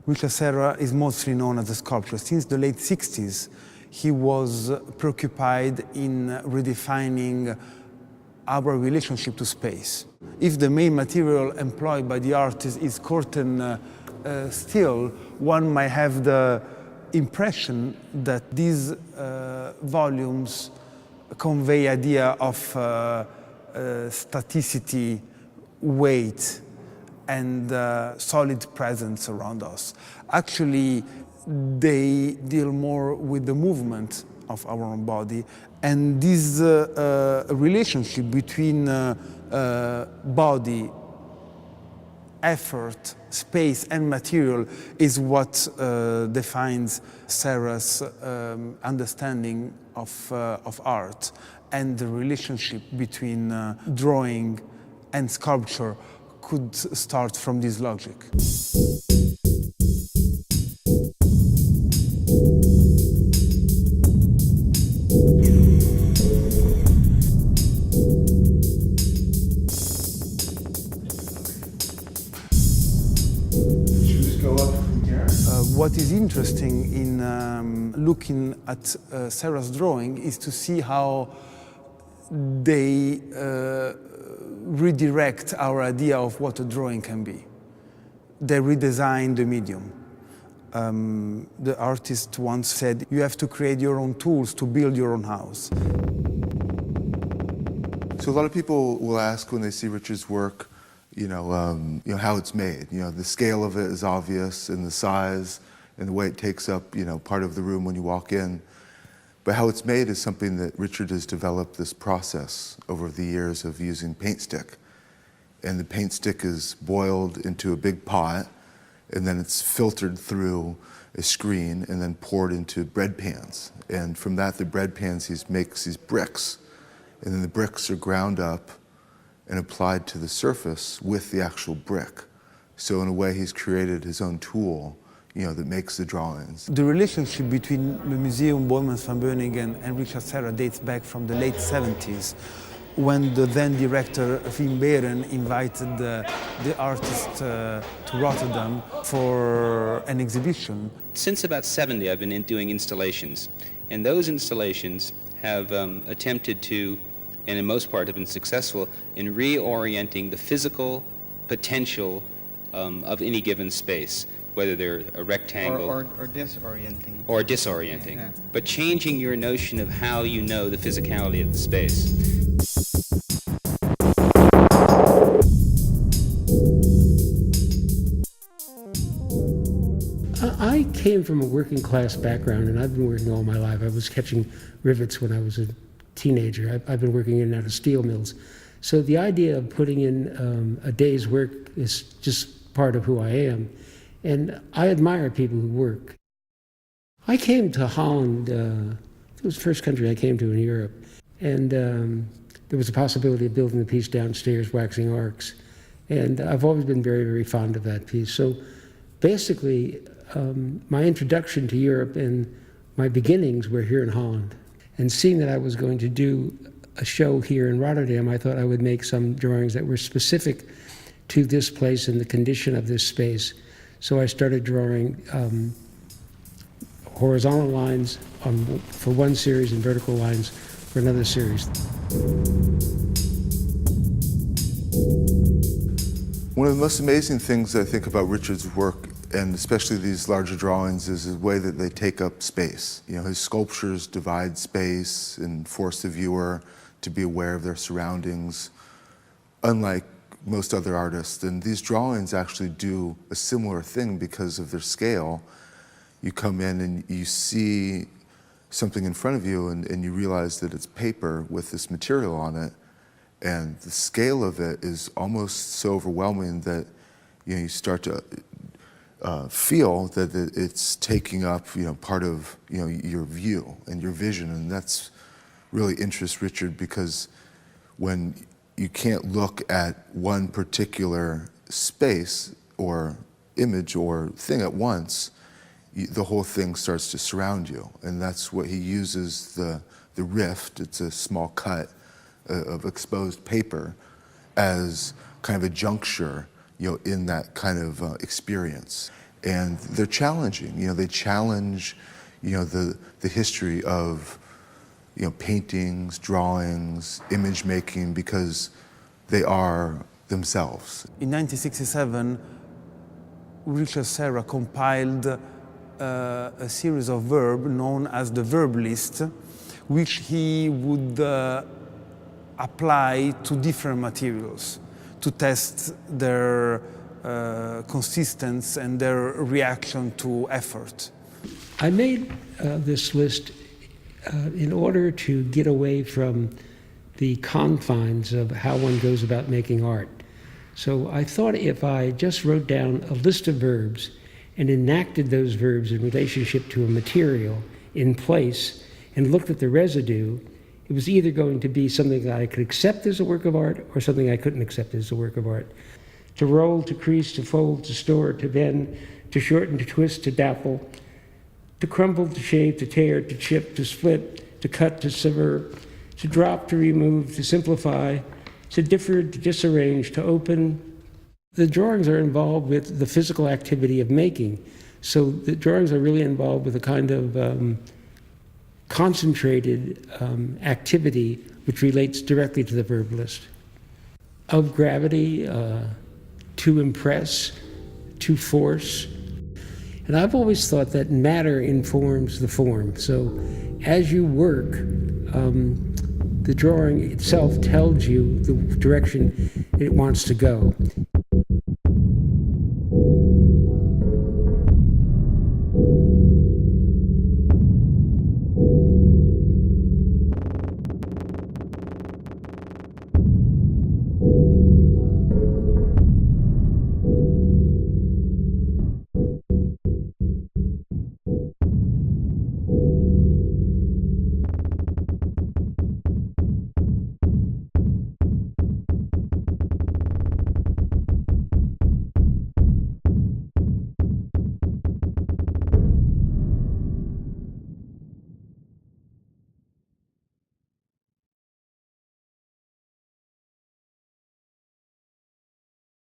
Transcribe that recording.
Richard Serra is mostly known as a sculptor. Since the late 60s, he was preoccupied in redefining our relationship to space. If the main material employed by the artist is curtain steel, one might have the impression that these volumes convey idea of staticity, weight, and solid presence around us. Actually, they deal more with the movement of our own body, and this relationship between body, effort, space, and material is what defines Serra's understanding of art, and the relationship between drawing and sculpture could start from this logic. What is interesting in looking at Serra's drawing is to see how they redirect our idea of what a drawing can be. They redesign the medium. The artist once said, you have to create your own tools to build your own house. So a lot of people will ask when they see Richard's work, how it's made. The scale of it is obvious, and the size, and the way it takes up, part of the room when you walk in. But how it's made is something that Richard has developed this process over the years of using paint stick. And the paint stick is boiled into a big pot, and then it's filtered through a screen and then poured into bread pans. And from that, the bread pans, he makes these bricks. And then the bricks are ground up and applied to the surface with the actual brick. So in a way, he's created his own tool, that makes the drawings. The relationship between the Museum Boijmans Van Beuningen and Richard Serra dates back from the late 70s, when the then director Wim Beren invited the artist to Rotterdam for an exhibition. Since about 70, I've been doing installations, and those installations have attempted to, and in most part have been successful, in reorienting the physical potential of any given space, whether they're a rectangle or disorienting. Or disorienting, yeah. But changing your notion of how you know the physicality of the space. I came from a working class background, and I've been working all my life. I was catching rivets when I was a teenager. I've been working in and out of steel mills. So the idea of putting in a day's work is just part of who I am. And I admire people who work. I came to Holland, it was the first country I came to in Europe, and there was a possibility of building the piece downstairs, waxing arcs. And I've always been very, very fond of that piece. So basically, my introduction to Europe and my beginnings were here in Holland. And seeing that I was going to do a show here in Rotterdam, I thought I would make some drawings that were specific to this place and the condition of this space. So I started drawing horizontal lines for one series and vertical lines for another series. One of the most amazing things I think about Richard's work, and especially these larger drawings, is the way that they take up space. His sculptures divide space and force the viewer to be aware of their surroundings, unlike most other artists. And these drawings actually do a similar thing because of their scale. You come in and you see something in front of you, and you realize that it's paper with this material on it. And the scale of it is almost so overwhelming that you start to feel that it's taking up part of your view and your vision. And that's really interests Richard, because when you can't look at one particular space or image or thing at once, the whole thing starts to surround you. And that's what he uses, the rift, it's a small cut of exposed paper, as kind of a juncture in that kind of experience. And they're challenging. They challenge, the history of, paintings, drawings, image making, because they are themselves. In 1967, Richard Serra compiled a series of verbs known as the verb list, which he would apply to different materials to test their consistency and their reaction to effort. I made this list in order to get away from the confines of how one goes about making art. So I thought if I just wrote down a list of verbs and enacted those verbs in relationship to a material in place and looked at the residue, it was either going to be something that I could accept as a work of art or something I couldn't accept as a work of art. To roll, to crease, to fold, to store, to bend, to shorten, to twist, to dapple, to crumble, to shave, to tear, to chip, to split, to cut, to sever, to drop, to remove, to simplify, to differ, to disarrange, to open. The drawings are involved with the physical activity of making. So the drawings are really involved with a kind of concentrated activity which relates directly to the verb list. Of gravity, to impress, to force. And I've always thought that matter informs the form. So as you work, the drawing itself tells you the direction it wants to go.